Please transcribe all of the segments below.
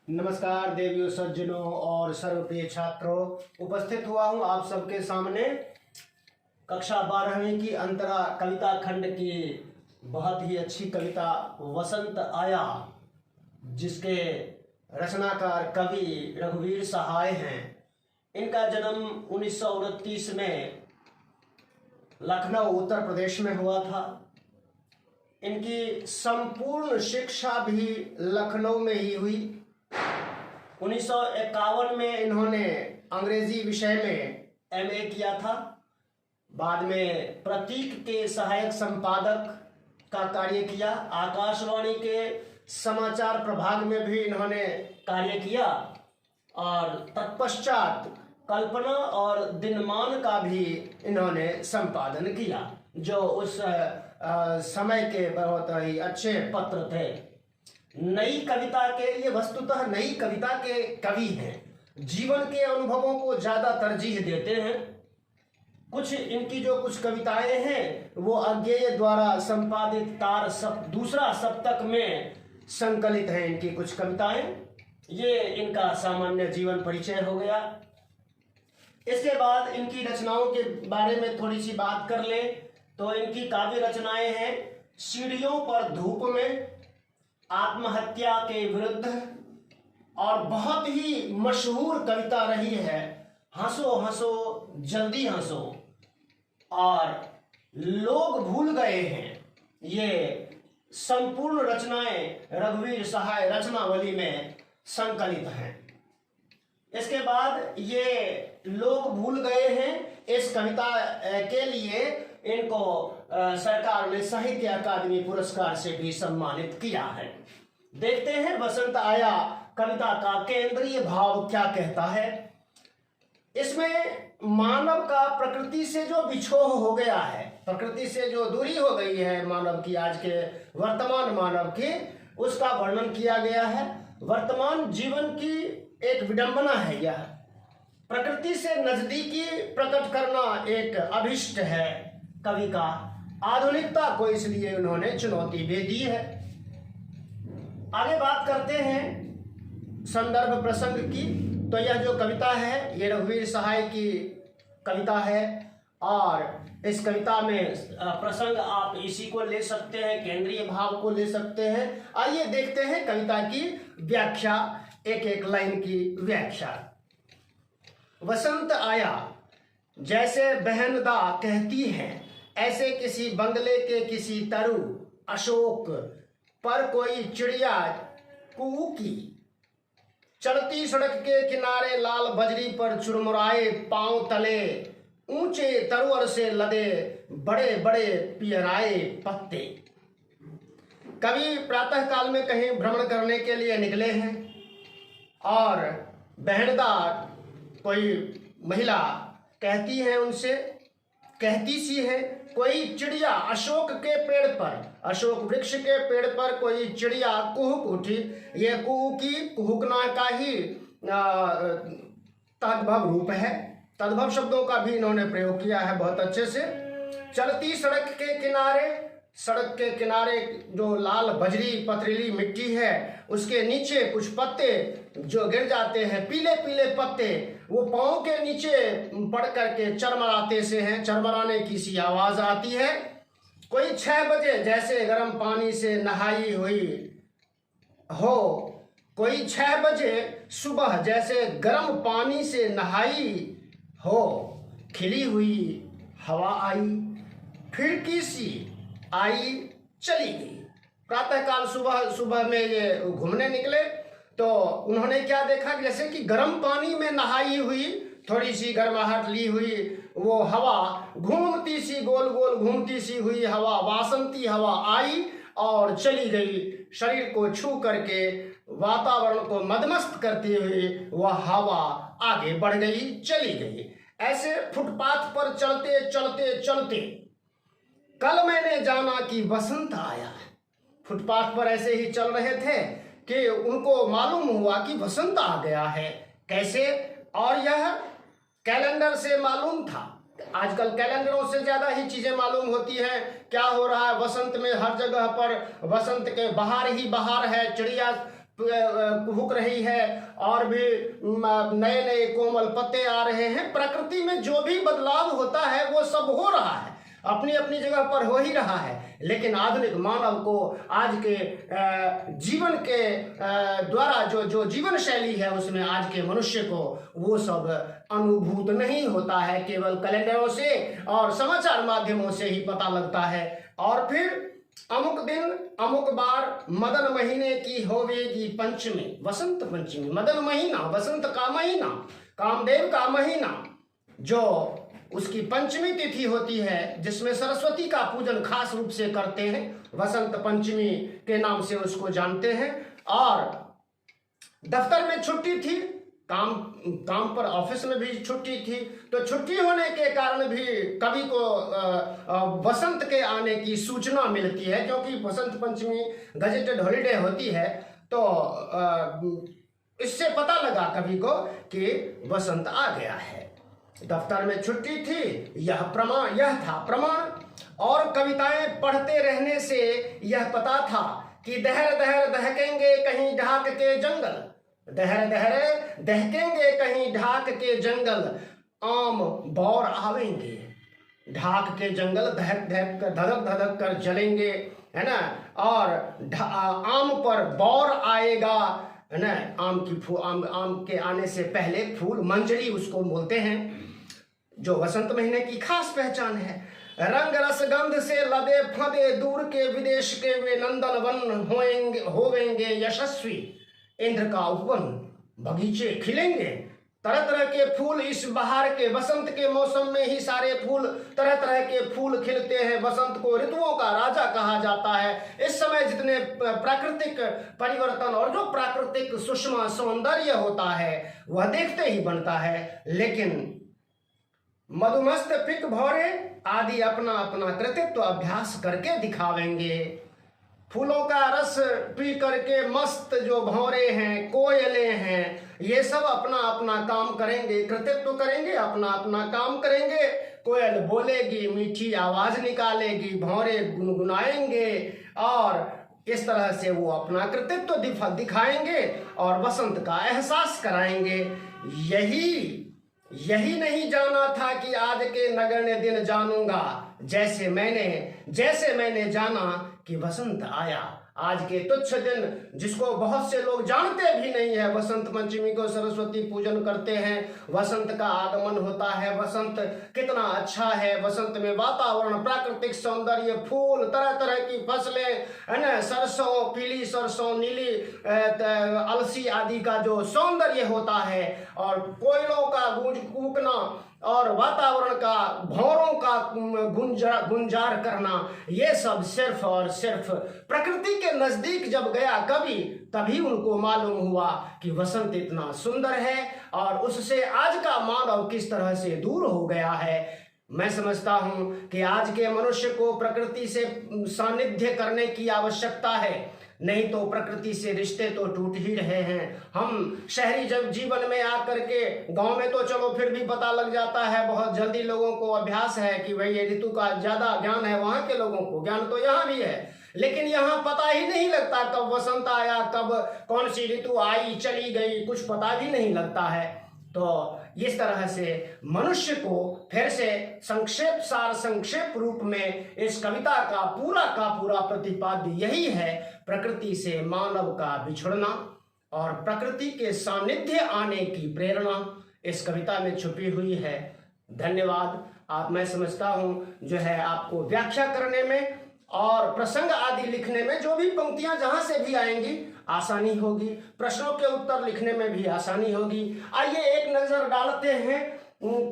नमस्कार देवियों, सज्जनों और सर्वप्रिय छात्रों। उपस्थित हुआ हूँ आप सबके सामने कक्षा 12वीं की अंतरा कविता खंड की बहुत ही अच्छी कविता वसंत आया, जिसके रचनाकार कवि रघुवीर सहाय हैं। इनका जन्म 1929 में लखनऊ उत्तर प्रदेश में हुआ था। इनकी संपूर्ण शिक्षा भी लखनऊ में ही हुई। 1951 में इन्होंने अंग्रेजी विषय में एमए किया था। बाद में प्रतीक के सहायक संपादक का कार्य किया। आकाशवाणी के समाचार प्रभाग में भी इन्होंने कार्य किया और तत्पश्चात कल्पना और दिनमान का भी इन्होंने संपादन किया, जो उस समय के बहुत ही अच्छे पत्र थे। नई कविता के, ये वस्तुतः नई कविता के कवि हैं। जीवन के अनुभवों को ज्यादा तरजीह देते हैं। कुछ इनकी जो कुछ कविताएं हैं वो अज्ञेय द्वारा संपादित तार दूसरा सप्तक में संकलित हैं। इनकी कुछ कविताएं, ये इनका सामान्य जीवन परिचय हो गया। इसके बाद इनकी रचनाओं के बारे में थोड़ी सी बात कर ले तो इनकी काव्य रचनाएं हैं सीढ़ियों पर धूप में, आत्महत्या के विरुद्ध, और बहुत ही मशहूर कविता रही है हंसो हंसो जल्दी हंसो और लोग भूल गए हैं। ये संपूर्ण रचनाएं रघुवीर सहाय रचनावली में संकलित हैं। इसके बाद ये लोग भूल गए हैं, इस कविता के लिए इनको सरकार ने साहित्य अकादमी पुरस्कार से भी सम्मानित किया है। देखते हैं वसंत आया कविता का केंद्रीय भाव क्या कहता है। इसमें मानव का प्रकृति से जो बिछोह हो गया है, प्रकृति से जो दूरी हो गई है मानव की, आज के वर्तमान मानव की, उसका वर्णन किया गया है। वर्तमान जीवन की एक विडंबना है यह। प्रकृति से नजदीकी प्रकट करना एक अभिष्ट है कवि का। आधुनिकता को इसलिए उन्होंने चुनौती भी दी है। आगे बात करते हैं संदर्भ प्रसंग की। तो यह जो कविता है ये रघुवीर सहाय की कविता है और इस कविता में प्रसंग आप इसी को ले सकते हैं, केंद्रीय भाव को ले सकते हैं। आइए देखते हैं कविता की व्याख्या, एक एक लाइन की व्याख्या। वसंत आया, जैसे बहनदा कहती है, ऐसे किसी बंगले के किसी तरु अशोक पर कोई चिड़िया कूकी। चलती सड़क के किनारे लाल बजरी पर चुरमुराए पांव तले ऊंचे तरुअर से लदे बड़े बड़े पियराए पत्ते। कवि प्रातः काल में कहीं भ्रमण करने के लिए निकले हैं और बहनदा कोई महिला कहती है उनसे, कहती सी है, कोई चिड़िया अशोक के पेड़ पर, अशोक वृक्ष के पेड़ पर कोई चिड़िया कुहुक उठी। ये कुहुकी, कुहुकना का ही तद्भव रूप है। तद्भव शब्दों का भी इन्होंने प्रयोग किया है बहुत अच्छे से। चलती सड़क के किनारे, सड़क के किनारे जो लाल बजरी पथरीली मिट्टी है उसके नीचे कुछ पत्ते जो गिर जाते हैं, पीले पीले पत्ते, वो पांव के नीचे पड़ करके चरमराते से हैं, चरमराने की सी आवाज आती है। कोई 6 बजे जैसे गर्म पानी से नहाई हुई हो, कोई 6 बजे सुबह जैसे गर्म पानी से नहाई हो, खिली हुई हवा आई, खिड़की सी आई चली गई। प्रातःकाल सुबह में ये घूमने निकले तो उन्होंने क्या देखा, जैसे कि गर्म पानी में नहाई हुई, थोड़ी सी गर्माहट ली हुई वो हवा, घूमती सी गोल गोल घूमती सी हुई हवा, वासंती हवा आई और चली गई। शरीर को छू करके वातावरण को मदमस्त करती हुई वह हवा आगे बढ़ गई, चली गई। ऐसे फुटपाथ पर चलते चलते चलते कल मैंने जाना कि वसंत आया। फुटपाथ पर ऐसे ही चल रहे थे कि उनको मालूम हुआ कि वसंत आ गया है। कैसे? और यह कैलेंडर से मालूम था। आजकल कैलेंडरों से ज्यादा ही चीजें मालूम होती हैं, क्या हो रहा है वसंत में। हर जगह पर वसंत के बहार ही बहार है, चिड़िया कुहुक रही है और भी नए नए कोमल पत्ते आ रहे हैं। प्रकृति में जो भी बदलाव होता है वो सब हो रहा है, अपनी अपनी जगह पर हो ही रहा है। लेकिन आधुनिक मानव को आज के जीवन के द्वारा जो जीवन शैली है उसमें आज के मनुष्य को वो सब अनुभूत नहीं होता है, केवल कैलेंडरों से और समाचार माध्यमों से ही पता लगता है। और फिर अमुक दिन अमुक बार मदन महीने की होवेगी पंचमी, वसंत पंचमी, मदन महीना, वसंत का महीना, कामदेव का महीना, जो उसकी पंचमी तिथि होती है जिसमें सरस्वती का पूजन खास रूप से करते हैं, वसंत पंचमी के नाम से उसको जानते हैं। और दफ्तर में छुट्टी थी, काम पर ऑफिस में भी छुट्टी थी, तो छुट्टी होने के कारण भी कवि को वसंत के आने की सूचना मिलती है, क्योंकि वसंत पंचमी गजेटेड हॉलिडे होती है। तो इससे पता लगा कवि को कि वसंत आ गया है। दफ्तर में छुट्टी थी, यह था प्रमाण। और कविताएं पढ़ते रहने से यह पता था कि दहर दहर दहकेंगे कहीं ढाक के जंगल, दहर दहर दहकेंगे कहीं ढाक के जंगल, आम बौर आवेंगे, ढाक के जंगल दहक दहक कर धधक धधक कर जलेंगे, है ना। और आम पर बौर आएगा, है ना। आम के आने से पहले फूल, मंजरी उसको बोलते हैं, जो वसंत महीने की खास पहचान है। रंग रस गंध से लदे फंदे दूर के विदेश के वे नंदन वन होवेंगे यशस्वी, इंद्र का उपवन, बगीचे खिलेंगे, तरह तरह के फूल। इस बहार के वसंत के मौसम में ही सारे फूल, तरह तरह के फूल खिलते हैं। वसंत को ऋतुओं का राजा कहा जाता है। इस समय जितने प्राकृतिक परिवर्तन और जो प्राकृतिक सूक्ष्म सौंदर्य होता है वह देखते ही बनता है। लेकिन मधुमस्त पिक भौरे आदि अपना अपना कृतित्व अभ्यास करके दिखावेंगे। फूलों का रस पी करके मस्त जो भौरे हैं, कोयले हैं, ये सब अपना अपना काम करेंगे, कृतित्व करेंगे, अपना अपना काम करेंगे। कोयल बोलेगी, मीठी आवाज निकालेगी, भौरे गुनगुनाएंगे और इस तरह से वो अपना कृतित्व दिखाएंगे और वसंत का एहसास कराएंगे। यही नहीं जाना था कि आज के नगण्य दिन जानूंगा, जैसे मैंने जाना कि वसंत आया। आज के तुच्छ दिन जिसको बहुत से लोग जानते भी नहीं है, वसंत पंचमी को सरस्वती पूजन करते हैं। वसंत का आगमन होता है, वसंत कितना अच्छा है। वसंत में वातावरण, प्राकृतिक सौंदर्य, फूल, तरह तरह की फसलें, है ना, सरसों, पीली सरसों, नीली अलसी आदि का जो सौंदर्य होता है, और कोयलों का गूंज कूकना और वातावरण का, भौरों का गुंजार करना, ये सब सिर्फ और सिर्फ प्रकृति के नजदीक जब गया कवि, तभी उनको मालूम हुआ कि वसंत इतना सुंदर है और उससे आज का मानव किस तरह से दूर हो गया है। मैं समझता हूं कि आज के मनुष्य को प्रकृति से सानिध्य करने की आवश्यकता है, नहीं तो प्रकृति से रिश्ते तो टूट ही रहे हैं। हम शहरी जब जीवन में आकर के, गांव में तो चलो फिर भी पता लग जाता है, बहुत जल्दी लोगों को अभ्यास है कि भाई ये ऋतु का ज्यादा ज्ञान है, वहां के लोगों को ज्ञान तो यहाँ भी है, लेकिन यहाँ पता ही नहीं लगता कब वसंत आया, कब कौन सी ऋतु आई चली गई, कुछ पता भी नहीं लगता है। तो इस तरह से मनुष्य को फिर से संक्षेप रूप में इस कविता का पूरा प्रतिपाद्य यही है, प्रकृति से मानव का बिछड़ना और प्रकृति के सानिध्य आने की प्रेरणा इस कविता में छुपी हुई है। धन्यवाद। मैं समझता हूँ जो है आपको व्याख्या करने में और प्रसंग आदि लिखने में, जो भी पंक्तियां जहां से भी आएंगी आसानी होगी, प्रश्नों के उत्तर लिखने में भी आसानी होगी। आइए एक नजर डालते हैं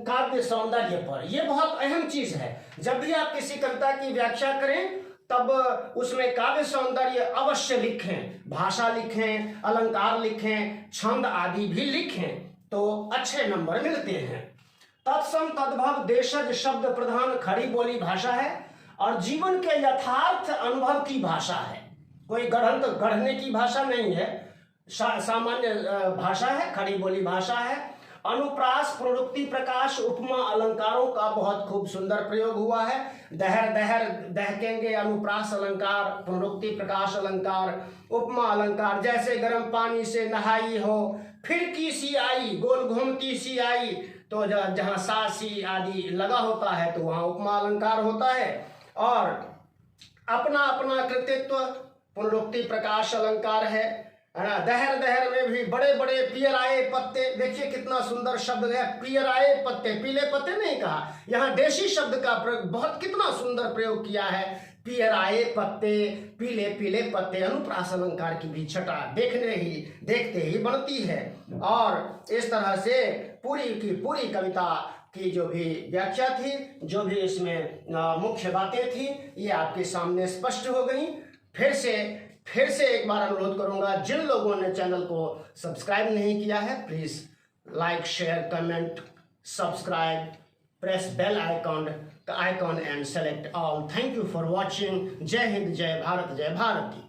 काव्य सौंदर्य पर। यह बहुत अहम चीज है। जब भी आप किसी कविता की व्याख्या करें तब उसमें काव्य सौंदर्य अवश्य लिखें, भाषा लिखें, अलंकार लिखें, छंद आदि भी लिखें, तो अच्छे नंबर मिलते हैं। तत्सम तद्भव देशज शब्द प्रधान खड़ी बोली भाषा है और जीवन के यथार्थ अनुभव की भाषा है। कोई गढ़ने की भाषा नहीं है, सामान्य भाषा है, खड़ी बोली भाषा है। अनुप्रास, पुनरुक्ति, प्रकाश, उपमा अलंकारों का बहुत खूब सुंदर प्रयोग हुआ है। दहर दहर दहकेंगे अनुप्रास अलंकार, पुनरुक्ति प्रकाश अलंकार, उपमा अलंकार। जैसे गर्म पानी से नहाई हो, फिरकी सी आई, गोल घूमती सी आई, तो जहाँ सा सी आदि लगा होता है तो वहाँ उपमा अलंकार होता है। और अपना अपना कृतित्व पुनरुक्ति प्रकाश अलंकार है ना। दहर दहर में भी बड़े बड़े पियराए पत्ते, देखिए कितना सुंदर शब्द है, पियराए पत्ते, पीले पत्ते नहीं कहा, यहाँ देशी शब्द का प्रयोग बहुत कितना सुंदर प्रयोग किया है। पियराए पत्ते, पीले पीले पत्ते, अनुप्रास अलंकार की भी छटा देखते ही बनती है। और इस तरह से पूरी की पूरी कविता की जो भी व्याख्या थी, जो भी इसमें मुख्य बातें थी, ये आपके सामने स्पष्ट हो गई। फिर से एक बार अनुरोध करूंगा, जिन लोगों ने चैनल को सब्सक्राइब नहीं किया है, please like, share, comment, subscribe, press bell icon and select all. Thank you for watching. जय हिंद, जय भारत की।